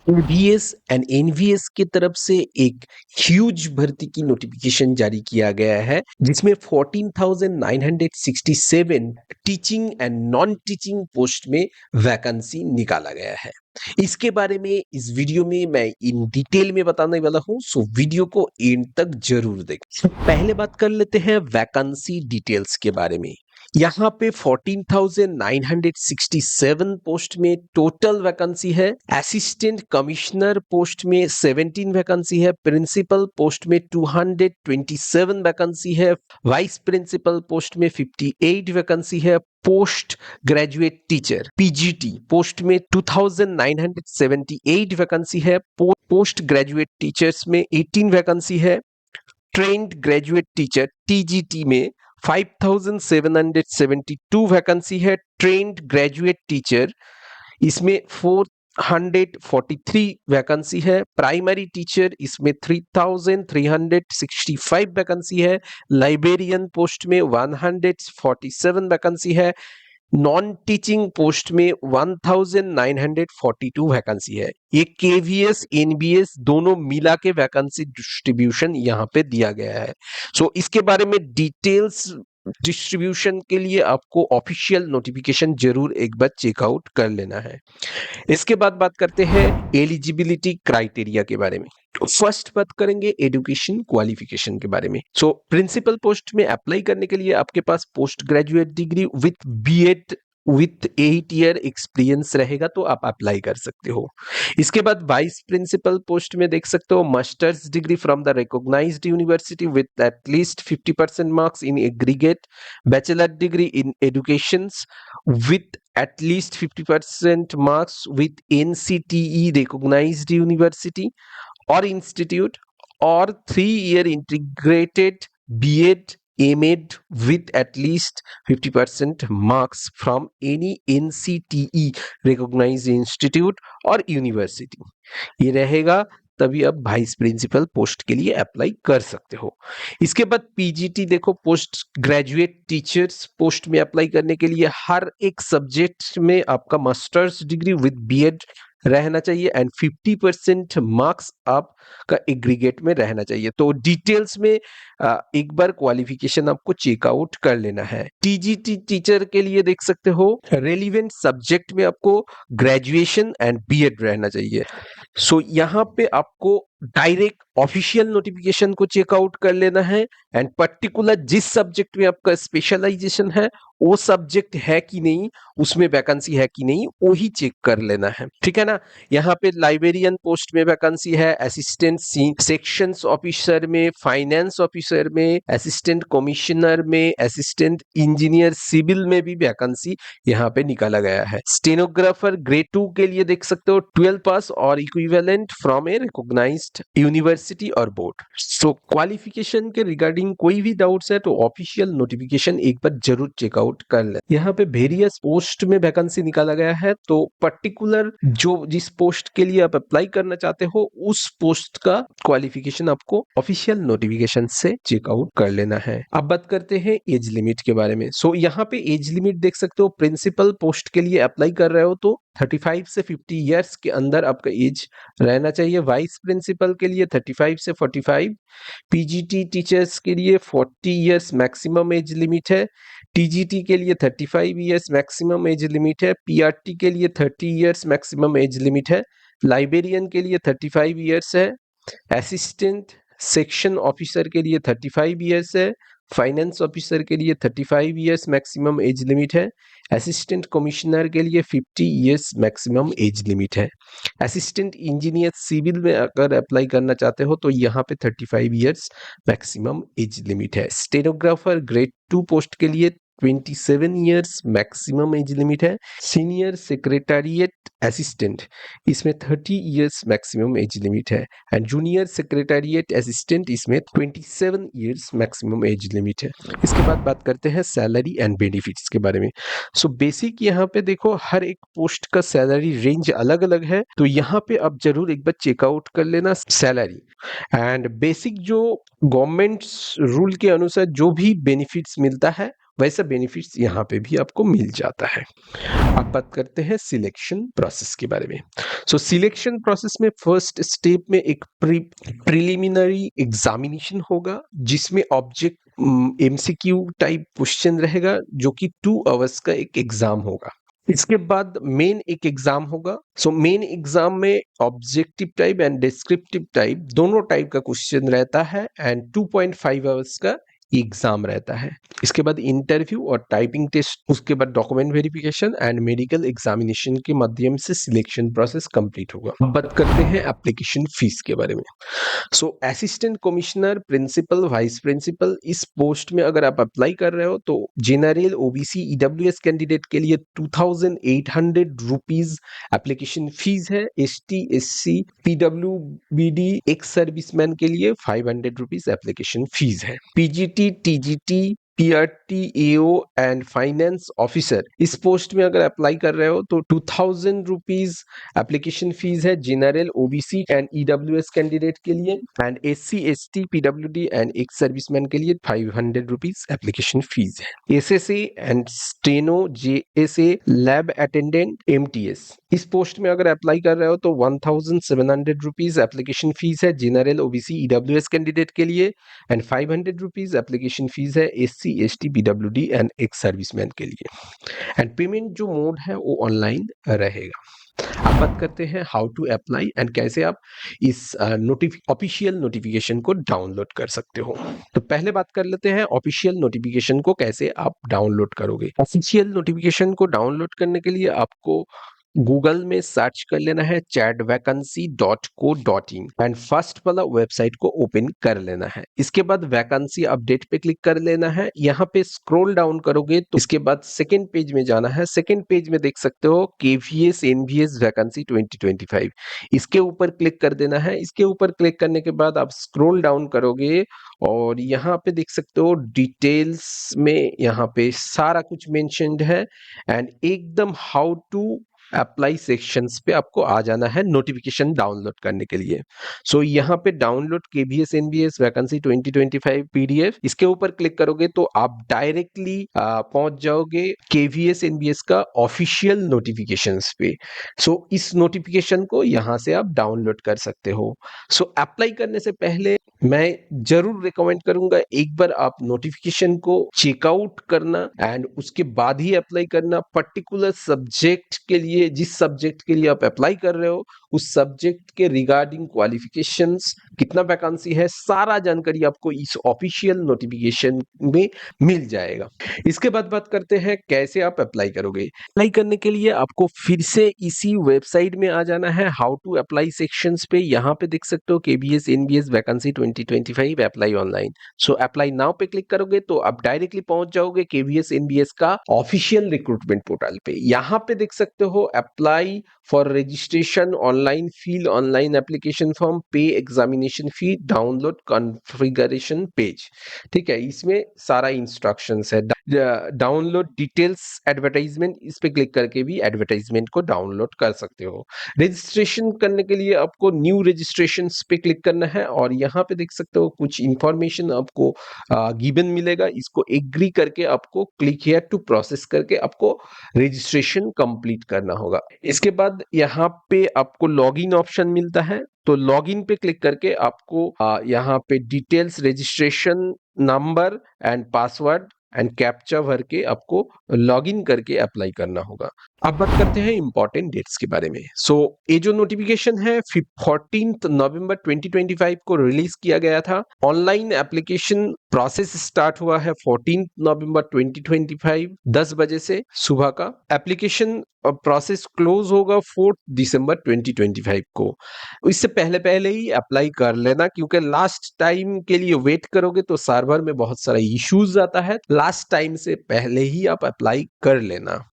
ABS and NVS की तरफ से एक ह्यूज भर्ती की नोटिफिकेशन जारी किया गया है, जिसमें 14,967 teaching and non teaching post में वैकेंसी निकाला गया है। इसके बारे में इस वीडियो में मैं इन डिटेल में बताने वाला हूं, सो वीडियो को एंड तक जरूर देखें। पहले बात कर लेते हैं वैकेंसी डिटेल्स के बारे में। यहाँ पे 14,967 पोस्ट में टोटल वैकेंसी है। असिस्टेंट कमिश्नर पोस्ट में 17 वैकेंसी है। प्रिंसिपल पोस्ट में 227 वैकेंसी है। वाइस प्रिंसिपल पोस्ट में 58 वैकेंसी है। Post graduate teacher PGT post में 2,978 वैकेंसी है। पोस्ट ग्रेजुएट टीचर्स में 18 वैकेंसी है। ट्रेंड ग्रेजुएट टीचर टीजीटी में 5,772 वैकेंसी है। ट्रेंड ग्रेजुएट टीचर इसमें 443 वैकेंसी है। प्राइमरी टीचर इसमें 3,365 वैकेंसी है। लाइब्रेरियन पोस्ट में 147 वैकेंसी है। नॉन टीचिंग पोस्ट में 1942 वैकेंसी है। ये केवीएस एनबीएस दोनों मिला के वैकेंसी डिस्ट्रीब्यूशन यहाँ पे दिया गया है। सो इसके बारे में डिटेल्स डिस्ट्रीब्यूशन के लिए आपको ऑफिशियल नोटिफिकेशन जरूर एक बार चेकआउट कर लेना है। इसके बाद बात करते हैं एलिजिबिलिटी क्राइटेरिया के बारे में। फर्स्ट बात करेंगे एजुकेशन क्वालिफिकेशन के बारे में। सो प्रिंसिपल पोस्ट में अप्लाई करने के लिए आपके पास post graduate degree with BEd with 8 year experience रहेगा तो आप अप्लाई कर सकते हो। इसके बाद वाइस प्रिंसिपल पोस्ट में देख सकते हो master's degree from the recognised university with at least 50% marks in aggregate, bachelor degree in education with at least 50% marks with NCTE recognized university or institute or 3-year integrated B.Ed M.Ed with at least 50% marks from any NCTE recognized institute or university। ये रहेगा, तभी आप vice principal post के लिए apply कर सकते हो। इसके बाद पीजीटी देखो, पोस्ट ग्रेजुएट टीचर्स पोस्ट में अप्लाई करने के लिए हर एक सब्जेक्ट में आपका मास्टर्स डिग्री विद बीएड रहना चाहिए एंड 50% मार्क्स आपका एग्रीगेट में रहना चाहिए। तो डिटेल्स में एक बार क्वालिफिकेशन आपको चेकआउट कर लेना है। टीजीटी टीचर के लिए देख सकते हो रेलिवेंट सब्जेक्ट में आपको ग्रेजुएशन एंड बीएड रहना चाहिए। सो यहाँ पे आपको डायरेक्ट ऑफिशियल नोटिफिकेशन को चेकआउट कर लेना है एंड पर्टिकुलर जिस सब्जेक्ट में आपका स्पेशलाइजेशन है वो सब्जेक्ट है कि नहीं, उसमें वैकेंसी है कि नहीं, वो ही चेक कर लेना है, ठीक है ना। यहाँ पे लाइब्रेरियन पोस्ट में वैकेंसी है, असिस्टेंट सेक्शंस ऑफिसर में, फाइनेंस ऑफिसर में, असिस्टेंट कमिश्नर में, असिस्टेंट इंजीनियर सिविल में भी वैकेंसी यहाँ पे निकाला गया है। स्टेनोग्राफर ग्रेड 2 के लिए देख सकते हो 12 पास और equivalent from a recognised university और बोर्ड। सो क्वालिफिकेशन के रिगार्डिंग कोई भी डाउट्स है तो ऑफिशियल नोटिफिकेशन एक बार जरूर चेकआउट कर ले। यहाँ पे वेरियस पोस्ट में वैकेंसी निकाला गया है, तो पर्टिकुलर जो जिस पोस्ट के लिए आप अप्लाई करना चाहते हो उस पोस्ट का क्वालिफिकेशन आपको ऑफिशियल नोटिफिकेशन से चेकआउट कर लेना है। अब बात करते हैं एज लिमिट के बारे में। सो यहाँ पे एज लिमिट देख सकते हो, प्रिंसिपल पोस्ट के लिए अप्लाई कर रहे हो तो 35 से 50 इयर्स के अंदर आपका एज रहना चाहिए। वाइस प्रिंसिपल के लिए 35 से 45, पीजीटी टीचर्स के लिए 40 इयर्स मैक्सिमम एज लिमिट है। टीजीटी के लिए 35 इयर्स मैक्सिमम एज लिमिट है। पीआरटी के लिए 30 इयर्स मैक्सिमम एज लिमिट है। लाइब्रेरियन के लिए 35 इयर्स है। असिस्टेंट सेक्शन ऑफिसर के लिए 35 इयर्स है। फाइनेंस ऑफिसर के लिए 35 इयर्स मैक्सिमम एज लिमिट है। असिस्टेंट कमिश्नर के लिए 50 इयर्स मैक्सिमम एज लिमिट है। असिस्टेंट इंजीनियर सिविल में अगर अप्लाई करना चाहते हो तो यहाँ पे 35 इयर्स मैक्सिमम एज लिमिट है। स्टेनोग्राफर ग्रेड 2 पोस्ट के लिए 27 इयर्स मैक्सिमम एज लिमिट है। सीनियर सेक्रेटरिएट असिस्टेंट इसमें 30 इयर्स मैक्सिमम एज लिमिट है एंड जूनियर सेक्रेटरिएट असिस्टेंट इसमें 27 इयर्स मैक्सिमम एज लिमिट है। इसके बाद बात करते हैं सैलरी एंड बेनिफिट्स के बारे में। सो बेसिक यहाँ पे देखो हर एक पोस्ट का सैलरी रेंज अलग अलग है, तो यहाँ पे आप जरूर एक बार चेकआउट कर लेना सैलरी एंड बेसिक जो गवर्नमेंट रूल के अनुसार जो भी बेनिफिट्स मिलता है वैसा बेनिफिट्स यहाँ पे भी आपको मिल जाता है। अब बात करते हैं सिलेक्शन प्रोसेस के बारे में। सो सिलेक्शन प्रोसेस में फर्स्ट स्टेप में एक प्रिलिमिनरी एग्जामिनेशन होगा, जिसमें ऑब्जेक्ट एमसीक्यू टाइप क्वेश्चन रहेगा, जो कि 2 आवर्स का एक एग्जाम होगा। इसके बाद मेन एक एग्जाम होगा। सो मेन एग्जाम में objective type and descriptive type दोनों टाइप का क्वेश्चन रहता है एंड 2.5 आवर्स का एग्जाम रहता है। इसके बाद इंटरव्यू और टाइपिंग टेस्ट, उसके बाद document verification and medical examination के माध्यम से सिलेक्शन प्रोसेस कंप्लीट होगा। अब बात करते हैं एप्लीकेशन फीस के बारे में। So assistant commissioner, principal, vice principal, इस पोस्ट में अगर आप अप्लाई कर रहे हो तो जनरल, ओबीसी, ईडब्ल्यूएस कैंडिडेट के लिए 2800 रुपीज एप्लीकेशन फीस है। ST, SC, PWBD, ex serviceman के लिए 500 रुपीज एप्लीकेशन फीस है। PGT, TGT, PRT, AO and finance officer, इस पोस्ट में अगर अप्लाई कर रहे हो तो 2000 रुपीज एप्लीकेशन फीस है general, OBC and EWS candidate के लिए, and SC, ST, PWD and ex serviceman के लिए 500 रुपीज एप्लीकेशन फीस है। SSA and steno, JSA, lab attendant, MTS, इस पोस्ट में अगर अप्लाई कर रहे हो तो 1700 रुपीज एप्लीकेशन फीस है जनरल, ओबीसी, ईडब्ल्यूएस कैंडिडेट के लिए, एंड 500 रुपीज एप्लीकेशन फीस है SC, ST, PWD and ex serviceman के लिए। एंड पेमेंट जो मोड है वो ऑनलाइन रहेगा। अब बात करते हैं हाउ टू अप्लाई एंड कैसे आप इस ऑफिशियल नोटिफिकेशन को डाउनलोड कर सकते हो। तो पहले बात कर लेते हैं ऑफिशियल नोटिफिकेशन को कैसे आप डाउनलोड करोगे। ऑफिशियल नोटिफिकेशन को डाउनलोड करने के लिए आपको गूगल में सर्च कर लेना है chatvacancy.co.in एंड फर्स्ट वाला वेबसाइट को ओपन कर लेना है। इसके बाद वैकेंसी अपडेट पे क्लिक कर लेना है। यहाँ पे स्क्रॉल डाउन करोगे तो इसके बाद सेकंड पेज में जाना है। सेकंड पेज में देख सकते हो केवीएस एनवीएस वैकेंसी 2025, इसके ऊपर क्लिक कर देना है। इसके ऊपर क्लिक करने के बाद आप स्क्रॉल डाउन करोगे और यहाँ पे देख सकते हो डिटेल्स में यहाँ पे सारा कुछ मेंशन्ड है एंड एकदम हाउ टू अप्लाई सेक्शंस पे आपको आ जाना है नोटिफिकेशन डाउनलोड करने के लिए। सो यहाँ पे download KVS NVS vacancy 2025 PDF, इसके ऊपर क्लिक करोगे तो आप डायरेक्टली पहुंच जाओगे केवीएस एनवीएस का ऑफिशियल नोटिफिकेशंस पे। सो इस नोटिफिकेशन को यहाँ से आप डाउनलोड कर सकते हो। सो अप्लाई करने से पहले मैं जरूर रिकमेंड करूंगा एक बार आप नोटिफिकेशन को चेकआउट करना एंड उसके बाद ही अप्लाई करना। पर्टिकुलर सब्जेक्ट के लिए, जिस सब्जेक्ट के लिए आप अप्लाई कर रहे हो उस सब्जेक्ट के रिगार्डिंग क्वालिफिकेशंस, कितना वैकेंसी है, सारा जानकारी आपको इस ऑफिशियल नोटिफिकेशन में मिल जाएगा। इसके बाद बात करते हैं कैसे आप अप्लाई करोगे। अप्लाई करने के लिए आपको फिर से इसी वेबसाइट में आ जाना है हाउ टू अप्लाई सेक्शंस पे। यहाँ पे देख सकते हो KBS NBS vacancy 2025 apply online. So apply now पे क्लिक करोगे तो आप डायरेक्टली पहुंच जाओगे केबीएस एनबीएस का ऑफिशियल रिक्रूटमेंट पोर्टल पे। यहाँ पे देख सकते हो apply for registration, online fill, online application form, pay examination fee, download configuration page. ठीक है, इसमें सारा इंस्ट्रक्शंस है। डाउनलोड डिटेल्स एडवर्टाइजमेंट, इस पे क्लिक करके भी एडवर्टाइजमेंट को डाउनलोड कर सकते हो। रजिस्ट्रेशन करने के लिए आपको न्यू रजिस्ट्रेशन पे क्लिक करना है और यहाँ पे देख सकते हो कुछ इंफॉर्मेशन आपको गिवन मिलेगा। इसको एग्री करके आपको क्लिक हियर टू प्रोसेस करके आपको रजिस्ट्रेशन कंप्लीट करना होगा। इसके बाद यहाँ पे आपको लॉगिन ऑप्शन मिलता है, तो लॉगिन पे क्लिक करके आपको यहाँ पे details, registration number and password and captcha भर के आपको लॉगिन करके अप्लाई करना होगा। अब बात करते हैं इंपॉर्टेंट डेट्स के बारे में। सो ये जो नोटिफिकेशन है 14 नवंबर 2025 को रिलीज किया गया था। ऑनलाइन एप्लीकेशन प्रोसेस स्टार्ट हुआ है 14 नवंबर 2025 10 बजे से सुबह का। एप्लीकेशन प्रोसेस क्लोज होगा 4 दिसंबर 2025 को। इससे पहले पहले ही अप्लाई कर लेना, क्योंकि लास्ट टाइम के लिए वेट करोगे तो सर्वर में बहुत सारा इश्यूज आता है। लास्ट टाइम से पहले ही आप अप्लाई कर लेना।